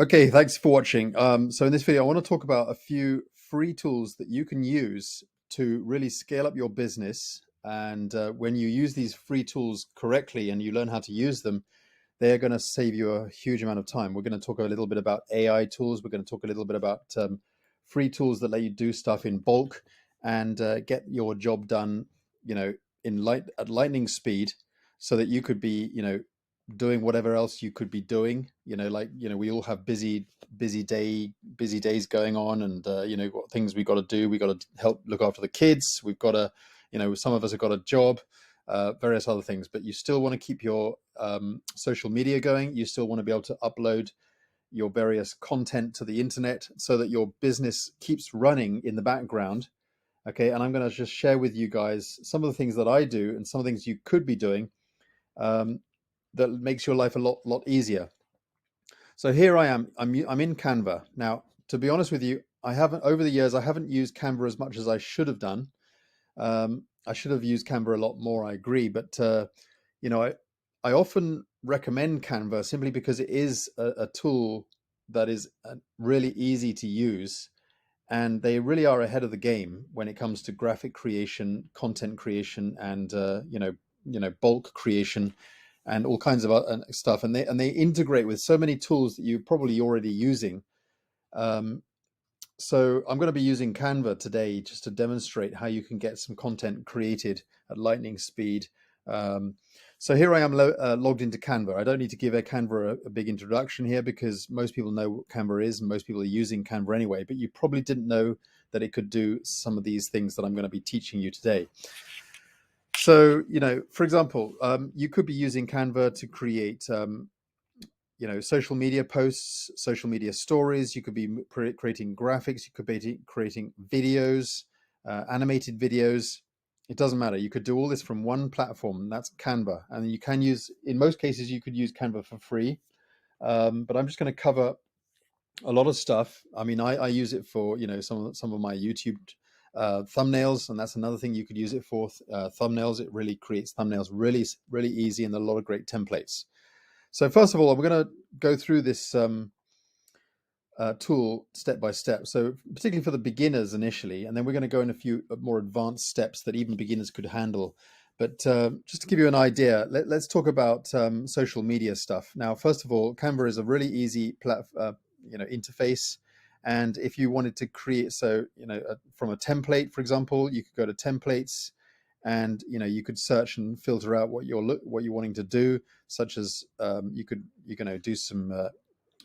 Okay, thanks for watching. So in this video, I want to talk about a few free tools that you can use to really scale up your business. And when you use these free tools correctly and you learn how to use them, they're going to save you a huge amount of time. We're going to talk a little bit about AI tools. We're going to talk a little bit about free tools that let you do stuff in bulk and get your job done, at lightning speed, so that you could be, doing whatever else you could be doing. We all have busy days going on, and got things we got to do. We got to help look after the kids. We've got to, some of us have got a job, various other things, but you still want to keep your social media going. You still want to be able to upload your various content to the internet so that your business keeps running in the background. Okay, and I'm going to just share with you guys some of the things that I do and some of the things you could be doing that makes your life a lot easier. So here I am. I'm in Canva now. To be honest with you, I haven't over the years. I haven't used Canva as much as I should have done. I should have used Canva a lot more. I agree, but I often recommend Canva simply because it is a tool that is really easy to use, and they really are ahead of the game when it comes to graphic creation, content creation, and bulk creation, and all kinds of stuff. And they integrate with so many tools that you're probably already using. So I'm going to be using Canva today just to demonstrate how you can get some content created at lightning speed. So here I am logged into Canva. I don't need to give Canva a big introduction here because most people know what Canva is and most people are using Canva anyway, but you probably didn't know that it could do some of these things that I'm going to be teaching you today. So, for example, you could be using Canva to create social media posts, social media stories. You could be creating graphics. You could be creating videos, animated videos. It doesn't matter. You could do all this from one platform, and that's Canva. And you can use, in most cases, you could use Canva for free. But I'm just going to cover a lot of stuff. I mean, I use it for, some of my YouTube thumbnails, and that's another thing you could use it for. Thumbnails. It really creates thumbnails really easy, and a lot of great templates. So first of all, we're going to go through this tool step by step. So particularly for the beginners initially, and then we're going to go in a few more advanced steps that even beginners could handle. But just to give you an idea, let's talk about social media stuff. Now, first of all, Canva is a really easy interface. And if you wanted to create, from a template, for example, you could go to templates, and you could search and filter out what you're wanting to do, such as you could do some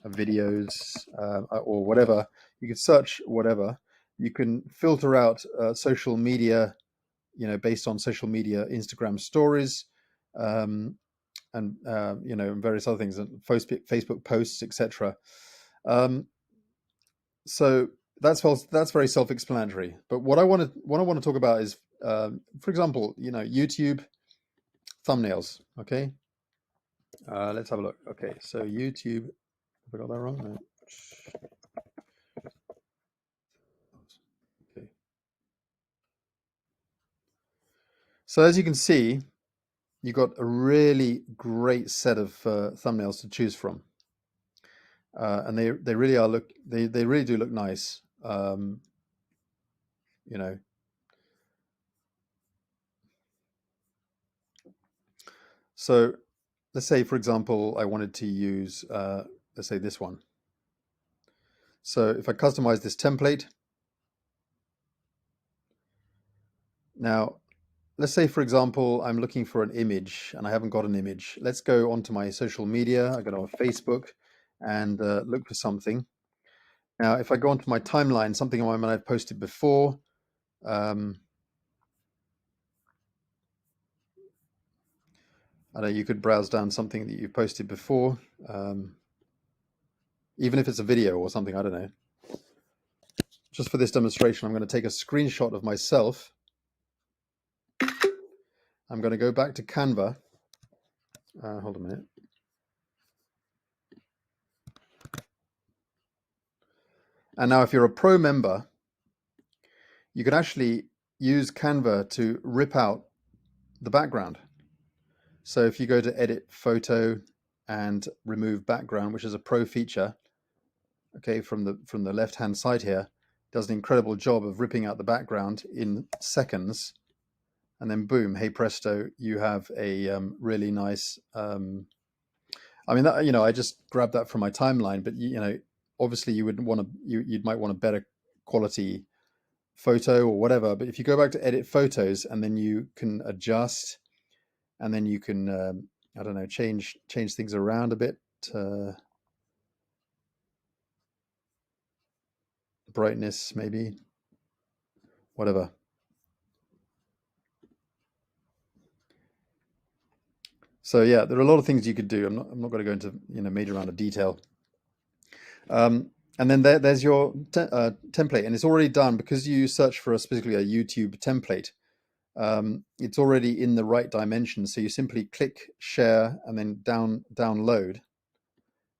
videos or whatever. You could search whatever. You can filter out social media, based on social media, Instagram stories, and various other things, and Facebook posts, etc. So that's very self-explanatory. But what I want to talk about is, for example, YouTube thumbnails. Okay, let's have a look. Okay, so YouTube. Have I got that wrong? No. Okay. So as you can see, you've got a really great set of thumbnails to choose from, and they really are they really do look nice. So let's say, for example, I wanted to use, let's say this one. So if I customize this template, now, let's say, for example, I'm looking for an image and I haven't got an image. Let's go onto my social media. I go on Facebook and look for something. Now, if I go onto my timeline, something I've posted before, I know you could browse down something that you've posted before, even if it's a video or something, I don't know. Just for this demonstration, I'm going to take a screenshot of myself. I'm going to go back to Canva. Hold a minute. And now if you're a pro member, you can actually use Canva to rip out the background. So if you go to edit photo and remove background, which is a pro feature, okay, from the left-hand side here, does an incredible job of ripping out the background in seconds, and then boom, hey presto, you have a really nice. I mean, that, I just grabbed that from my timeline, but obviously you would want to, you might want a better quality photo or whatever. But if you go back to edit photos, and then you can adjust, and then you can, I don't know, change things around a bit. Brightness, maybe, whatever. So yeah, there are a lot of things you could do. I'm not going to go into major amount of detail. And then there's your template, and it's already done because you search for specifically a YouTube template. It's already in the right dimension, so you simply click share and then download,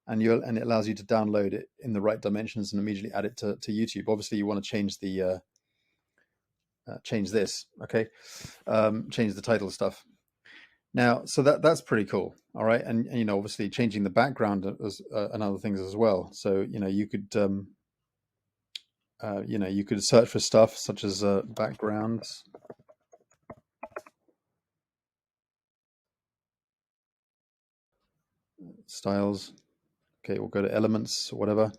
and it allows you to download it in the right dimensions and immediately add it to YouTube. Obviously, you want to change the change this, okay? Change the title stuff. Now, so that's pretty cool, all right? And obviously changing the background and other things as well. So you could you could search for stuff such as backgrounds. Styles. Okay, we'll go to elements or whatever.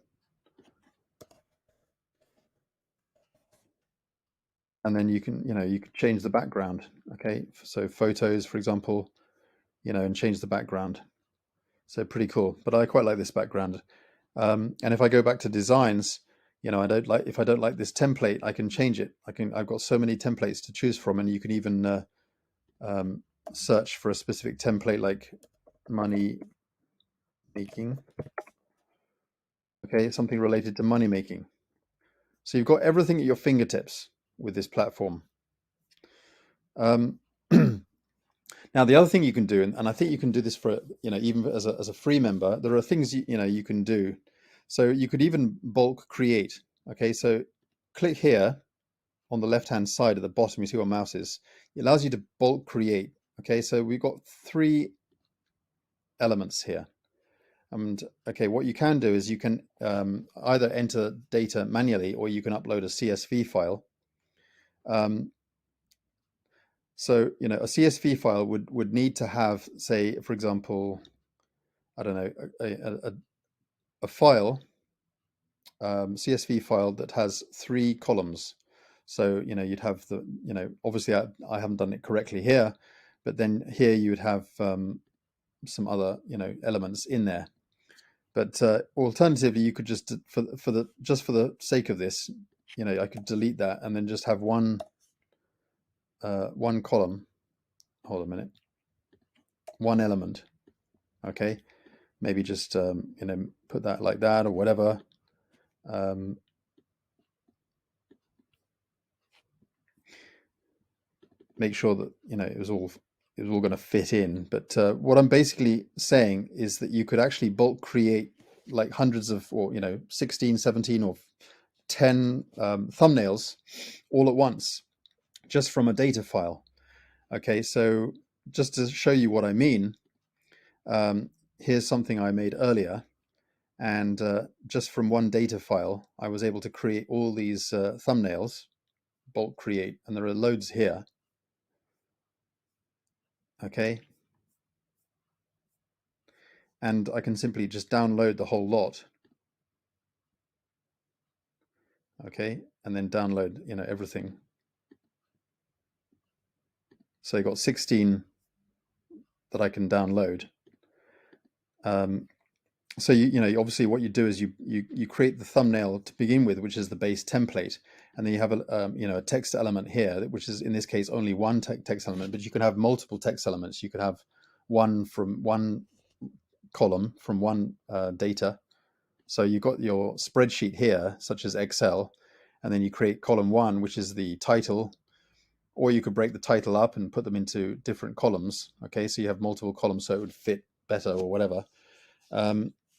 And then you can change the background. Okay, so photos, for example, and change the background. So pretty cool. But I quite like this background. And if I go back to designs, if I don't like this template, I can change it. I've got so many templates to choose from, and you can even search for a specific template like money making. Okay, something related to money making. So you've got everything at your fingertips with this platform. Now, the other thing you can do, and I think you can do this for even as a free member, there are things you can do. So you could even bulk create. Okay, so click here on the left-hand side at the bottom. You see where mouse is. It allows you to bulk create. Okay, so we've got 3 elements here. And okay, what you can do is you can either enter data manually, or you can upload a CSV file. So a CSV file would need to have, say, for example, I don't know, a file, CSV file that has 3 columns. So you'd have the obviously I haven't done it correctly here, but then here you would have some other elements in there. But alternatively, you could just for the sake of this, I could delete that and then just have one column. Hold a minute. One element. Okay, maybe just put that like that or whatever. Make sure that it was all going to fit in. But what I'm basically saying is that you could actually bulk create like hundreds of, or 16, 17, or 10 thumbnails all at once, just from a data file. Okay, so just to show you what I mean, here's something I made earlier, and just from one data file, I was able to create all these thumbnails, bulk create, and there are loads here. Okay, and I can simply just download the whole lot. Okay, and then download everything. So you've got 16 that I can download. So obviously what you do is you create the thumbnail to begin with, which is the base template, and then you have a text element here, which is in this case only one text element, but you can have multiple text elements. You could have one from one column from one data. So you've got your spreadsheet here, such as Excel, and then you create column 1, which is the title, or you could break the title up and put them into different columns. Okay, so you have multiple columns, so it would fit better or whatever.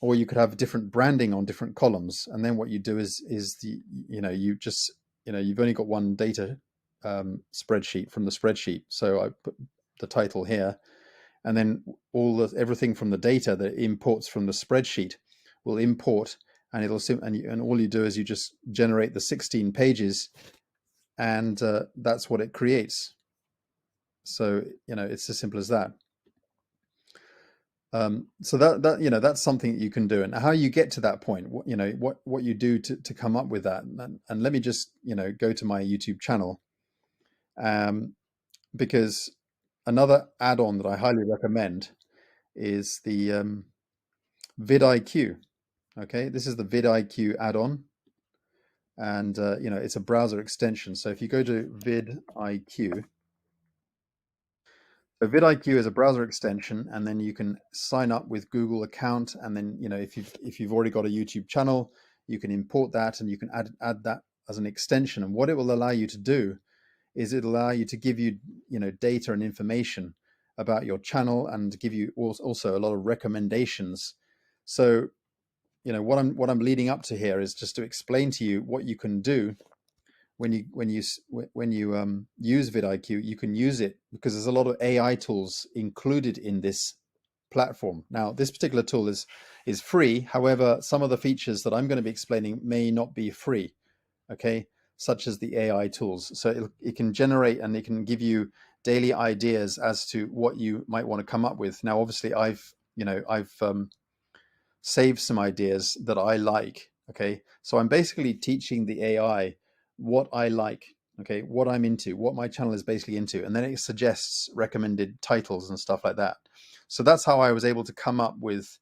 Or you could have different branding on different columns, and then what you do is you've only got one data spreadsheet from the spreadsheet. So I put the title here, and then everything from the data that imports from the spreadsheet will import and and all you do is you just generate the 16 pages, and that's what it creates. So it's as simple as that. So that's something that you can do, and how you get to that point, what you do to come up with that. And let me just go to my YouTube channel, because another add-on that I highly recommend is the vidIQ. Okay, this is the vidIQ add-on, and it's a browser extension. So if you go to vidIQ, so vidIQ is a browser extension, and then you can sign up with Google account, and then if you've already got a YouTube channel, you can import that, and you can add that as an extension. And what it will allow you to do is it'll allow you to give you data and information about your channel, and give you also a lot of recommendations. So what I'm leading up to here is just to explain to you what you can do when you use vidIQ. You can use it because there's a lot of AI tools included in this platform. Now, this particular tool is free. However, some of the features that I'm going to be explaining may not be free, okay, such as the AI tools. So it can generate, and it can give you daily ideas as to what you might want to come up with. Now, obviously, I've saved some ideas that I like, okay? So I'm basically teaching the AI what I like, okay, what I'm into, what my channel is basically into, and then it suggests recommended titles and stuff like that. So that's how I was able to come up with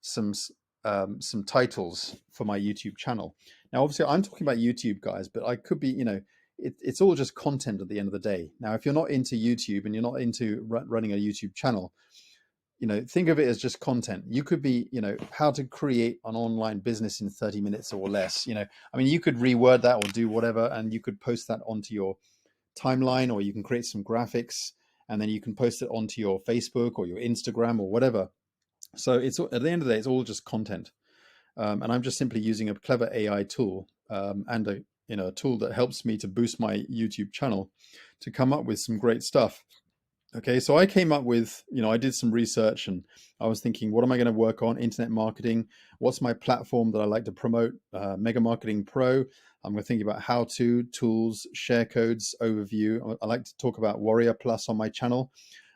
some titles for my YouTube channel. Now, obviously, I'm talking about YouTube, guys, but I could be, it's all just content at the end of the day. Now, if you're not into YouTube and you're not into running a YouTube channel, think of it as just content. You could be, how to create an online business in 30 minutes or less. I mean, you could reword that or do whatever, and you could post that onto your timeline, or you can create some graphics, and then you can post it onto your Facebook or your Instagram or whatever. So it's, at the end of the day, it's all just content. And I'm just simply using a clever AI tool, and a tool that helps me to boost my YouTube channel, to come up with some great stuff. Okay, so I came up with, I did some research, and I was thinking, what am I going to work on? Internet marketing. What's my platform that I like to promote? Mega Marketing Pro. I'm going to think about how-to, tools, share codes, overview. I like to talk about Warrior Plus on my channel.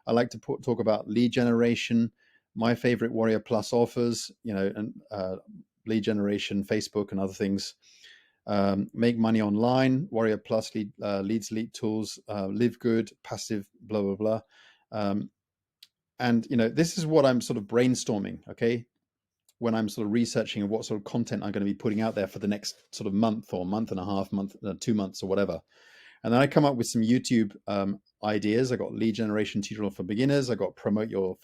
I like to talk about lead generation, my favorite Warrior Plus offers, and lead generation, Facebook, and other things. Make money online, Warrior Plus, leads, lead tools, LiveGood, passive, blah, blah, blah. And, this is what I'm sort of brainstorming, okay, when I'm sort of researching what sort of content I'm going to be putting out there for the next sort of month or month and a half, 2 months or whatever. And then I come up with some YouTube ideas. I got lead generation tutorial for beginners. I got promote your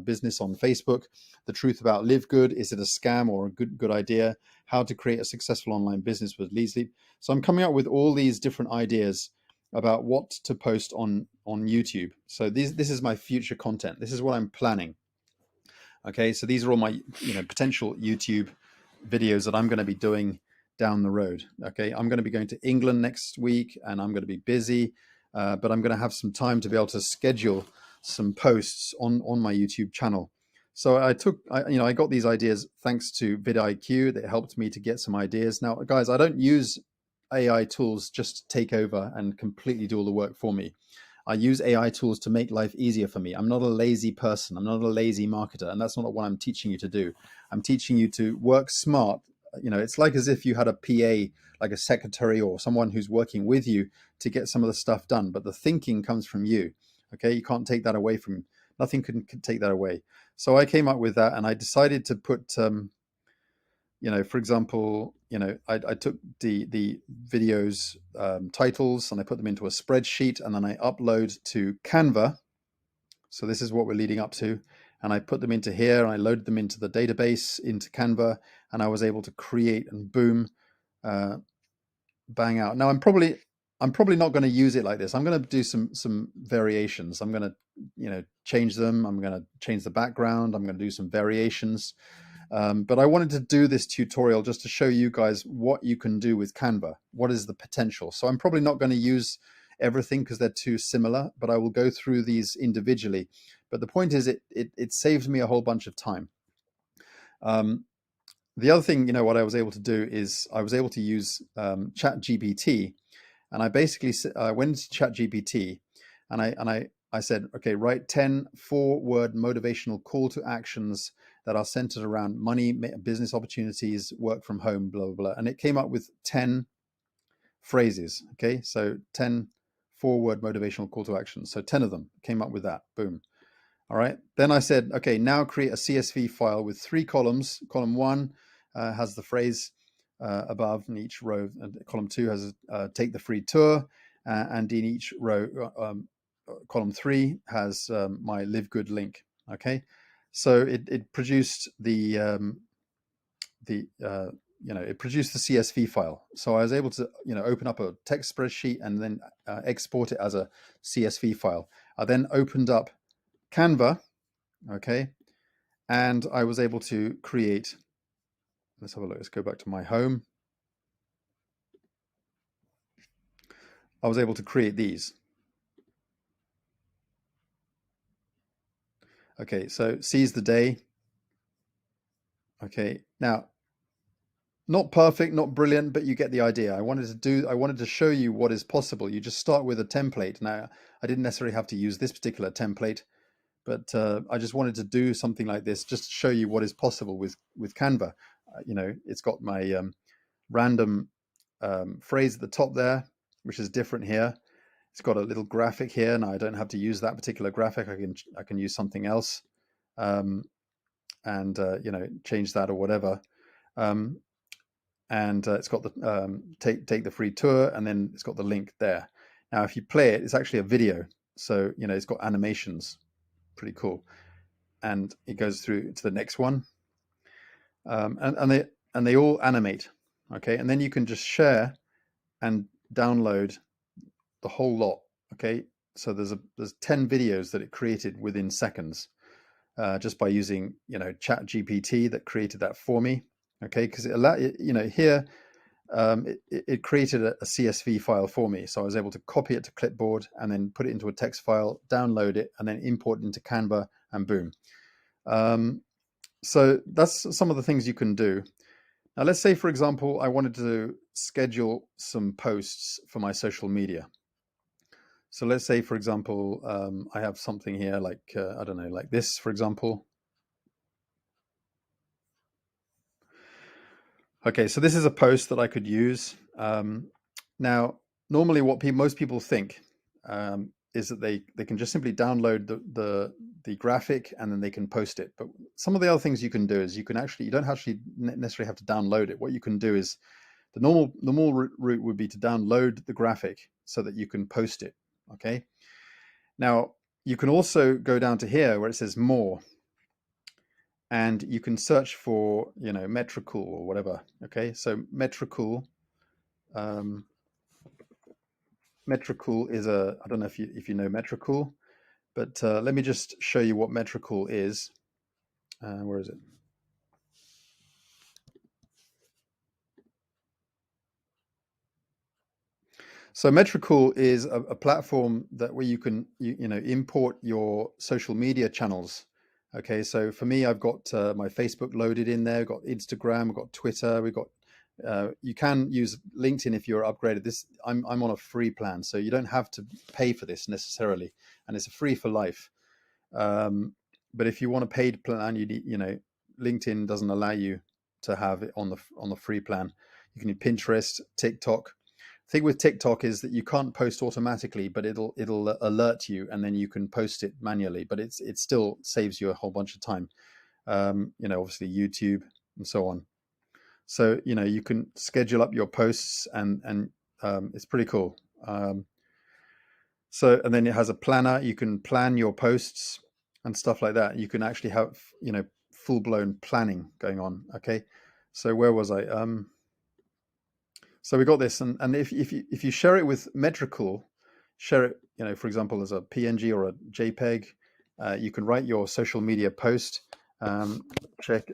business on Facebook. The truth about LiveGood. Is it a scam or a good idea? How to create a successful online business with leads. So I'm coming up with all these different ideas about what to post on YouTube. So this is my future content. This is what I'm planning. Okay, so these are all my potential YouTube videos that I'm going to be doing down the road. Okay, I'm going to be going to England next week, and I'm going to be busy, but I'm going to have some time to be able to schedule some posts on my YouTube channel. So I got these ideas thanks to vidIQ. That helped me to get some ideas. Now, guys, I don't use AI tools just to take over and completely do all the work for me. I use AI tools to make life easier for me. I'm not a lazy person. I'm not a lazy marketer, and that's not what I'm teaching you to do. I'm teaching you to work smart. It's like as if you had a PA, like a secretary or someone who's working with you to get some of the stuff done. But the thinking comes from you. Okay, you can't take that away from. Nothing can take that away. So I came up with that, and I decided to put, for example, I took the videos titles, and I put them into a spreadsheet, and then I upload to Canva. So this is what we're leading up to. And I put them into here, and I loaded them into the database, into Canva, and I was able to create, and boom, bang out. Now I'm probably not going to use it like this. I'm going to do some variations. I'm going to change them. I'm going to change the background. I'm going to do some variations. But I wanted to do this tutorial just to show you guys what you can do with Canva. What is the potential? So I'm probably not going to use everything because they're too similar, but I will go through these individually. But the point is, it saved me a whole bunch of time. the other thing, what I was able to do is I was able to use ChatGPT, and I basically went to ChatGPT, and I said, okay, write 10 4-word motivational call to actions that are centered around money, business opportunities, work from home, blah, blah, blah. And it came up with 10 phrases. Okay, so 10 4-word motivational call to actions. So 10 of them came up with that. Boom. All right. Then I said, okay, now create a CSV file with 3 columns. Column 1 has the phrase above in each row. And column 2 has take the free tour. And in each row, column 3 has my LiveGood link. Okay. So it produced it produced the CSV file. So I was able to, open up a text spreadsheet and then export it as a CSV file. I then opened up Canva, okay, and I was able to create, let's have a look, let's go back to my home. I was able to create these. Okay, so seize the day. Okay, now, not perfect, not brilliant, but you get the idea. I wanted to show you what is possible. You just start with a template. Now, I didn't necessarily have to use this particular template, but I just wanted to do something like this just to show you what is possible with Canva. It's got my random phrase at the top there, which is different here. It's got a little graphic here. Now I don't have to use that particular graphic. I can use something else, and change that or whatever. And it's got the take the free tour, and then it's got the link there. Now, if you play it, it's actually a video, so it's got animations, pretty cool, and it goes through to the next one, and they all animate, okay, and then you can just share and download the whole lot, okay. So there's 10 videos that it created within seconds, just by using ChatGPT that created that for me. Okay, because it allowed here it created a CSV file for me, so I was able to copy it to clipboard and then put it into a text file, download it, and then import it into Canva, and boom. So that's some of the things you can do. Now, let's say, for example, I wanted to schedule some posts for my social media. So let's say, for example, I have something here like I don't know, like this, for example. Okay, so this is a post that I could use. Now, normally what most people think is that they can just simply download the graphic and then they can post it. But some of the other things you can do is you don't actually necessarily have to download it. What you can do is the normal route would be to download the graphic so that you can post it. Okay. Now, you can also go down to here where it says more, and you can search for, Metricool or whatever. Okay, so Metricool is I don't know if you know Metricool, but let me just show you what Metricool is. Where is it? So Metricool is a platform where you can import your social media channels. Okay, so for me, I've got my Facebook loaded in there. I've got Instagram, I've got Twitter, we've got. You can use LinkedIn if you're upgraded. I'm on a free plan, so you don't have to pay for this necessarily, and it's a free for life. But if you want a paid plan, you need, LinkedIn doesn't allow you to have it on the free plan. You can do Pinterest, TikTok. The thing with TikTok is that you can't post automatically, but it'll alert you, and then you can post it manually. But it still saves you a whole bunch of time. Obviously YouTube and so on. So you can schedule up your posts, and it's pretty cool. So, and then it has a planner. You can plan your posts and stuff like that. You can actually have full blown planning going on. Okay, so where was I? So we got this, and if you share it with Metricool, share it, for example, as a PNG or a JPEG, you can write your social media post. Check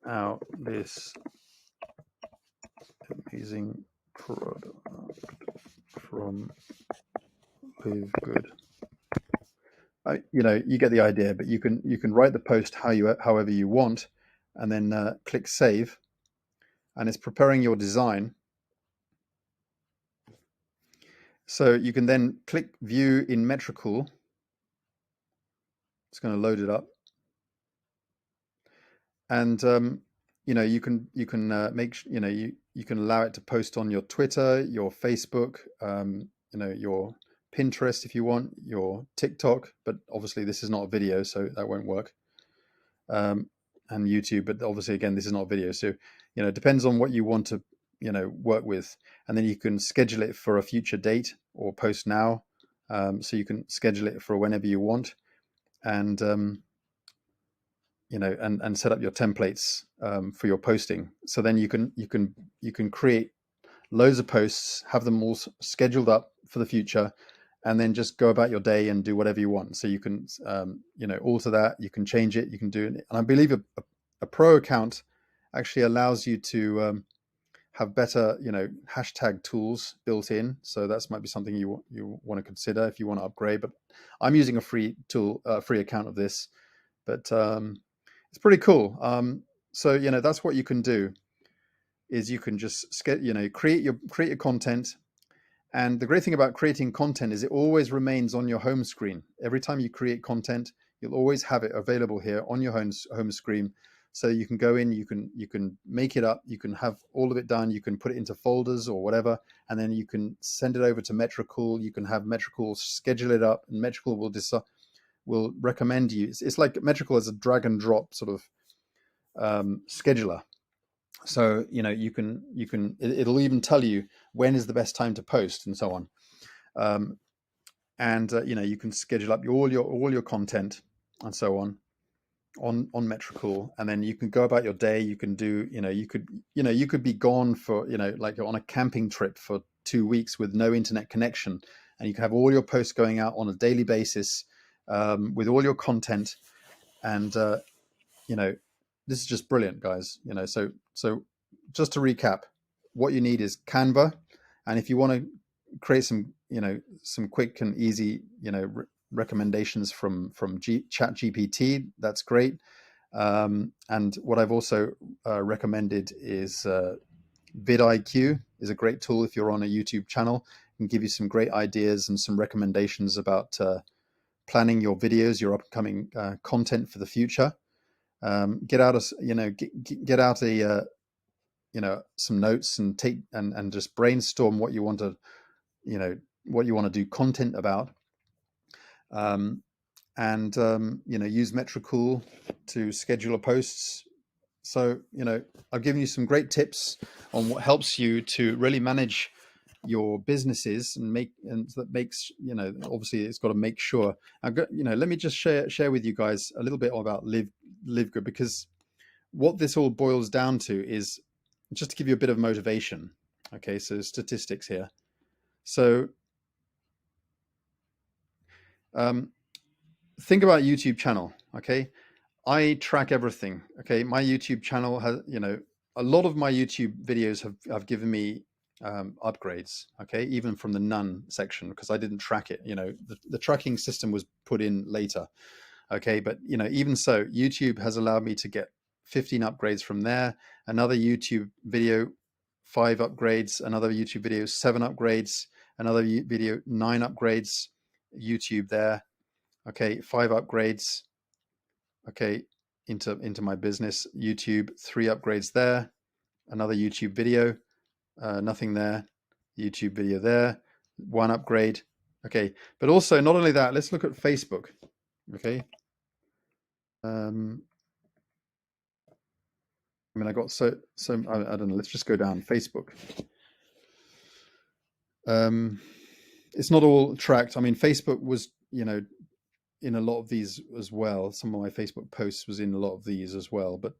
out this amazing product from LiveGood. You get the idea, but you can write the post however you want, and then click Save, and it's preparing your design. So you can then click View in Metricool. It's going to load it up, and you can you can allow it to post on your Twitter, your Facebook, your Pinterest if you want, your TikTok. But obviously this is not a video, so that won't work. And YouTube, but obviously again this is not a video, so it depends on what you want to work with, and then you can schedule it for a future date or post now. So you can schedule it for whenever you want, and and set up your templates for your posting. So then you can create loads of posts, have them all scheduled up for the future, and then just go about your day and do whatever you want. So you can alter that, you can change it, you can do it. And I believe a pro account actually allows you to have better hashtag tools built in. So that might be something you want to consider if you want to upgrade. But I'm using a free account of this, but it's pretty cool. So that's what you can do, is you can just create your content. And the great thing about creating content is it always remains on your home screen. Every time you create content, you'll always have it available here on your home screen. So you can go in, you can make it up, you can have all of it done, you can put it into folders or whatever, and then you can send it over to Metricool. You can have Metricool schedule it up, and Metricool will recommend you. It's like Metricool is a drag and drop sort of scheduler. So it'll even tell you when is the best time to post and so on. You can schedule up all your content and so on Metricool, and then you can go about your day. You can do you could be gone for like you're on a camping trip for 2 weeks with no internet connection, and you can have all your posts going out on a daily basis with all your content, and this is just brilliant, guys. So just to recap, what you need is Canva, and if you want to create some quick and easy recommendations from ChatGPT, that's great. And what I've also recommended is vidIQ is a great tool if you're on a YouTube channel. It can give you some great ideas and some recommendations about planning your videos, your upcoming content for the future. Get out some notes and take and just brainstorm what you want to do content about, use Metricool to schedule your posts. So I've given you some great tips on what helps you to really manage your businesses and that makes obviously it's got to make sure. Let me just share with you guys a little bit about LiveGood, because what this all boils down to is just to give you a bit of motivation. Okay, so statistics here. So think about a YouTube channel. Okay, I track everything. Okay, my YouTube channel has, a lot of my YouTube videos have given me upgrades. Okay, even from the none section, because I didn't track it. The tracking system was put in later. Okay, but even so, YouTube has allowed me to get 15 upgrades from there. Another YouTube video, 5 upgrades. Another YouTube video, 7 upgrades. Another video, 9 upgrades. YouTube there. Okay, 5 upgrades. Okay, into my business. YouTube, 3 upgrades there. Another YouTube video, nothing there. YouTube video there, 1 upgrade. Okay, but also not only that, let's look at Facebook. Okay. I got so I don't know. Let's just go down Facebook. It's not all tracked. I mean, Facebook was in a lot of these as well. Some of my Facebook posts was in a lot of these as well. But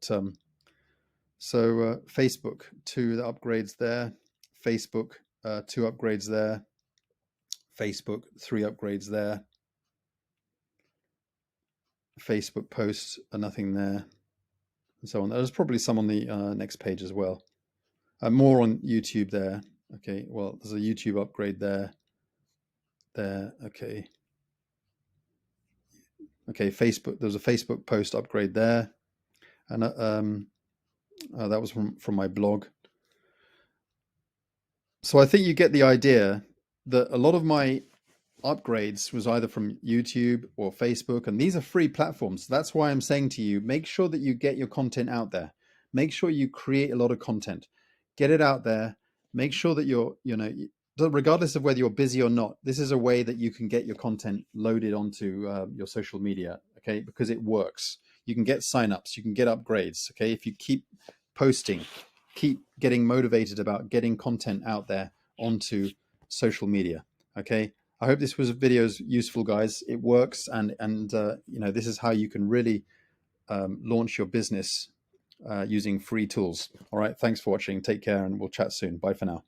Facebook, 2 upgrades there. Facebook, 2 upgrades there. Facebook, 3 upgrades there. Facebook posts are nothing there, and so on. There's probably some on the next page as well. More on YouTube there. Okay, well, there's a YouTube upgrade there. Okay. Facebook, there's a Facebook post upgrade there. And that was from my blog. So I think you get the idea that a lot of my upgrades was either from YouTube or Facebook, and these are free platforms. That's why I'm saying to you, make sure that you get your content out there. Make sure you create a lot of content, get it out there. Make sure that regardless of whether you're busy or not, this is a way that you can get your content loaded onto your social media, okay? Because it works. You can get signups, you can get upgrades, okay? If you keep posting, keep getting motivated about getting content out there onto social media, okay? I hope this video is useful, guys. It works, and this is how you can really launch your business using free tools. All right, thanks for watching. Take care, and we'll chat soon. Bye for now.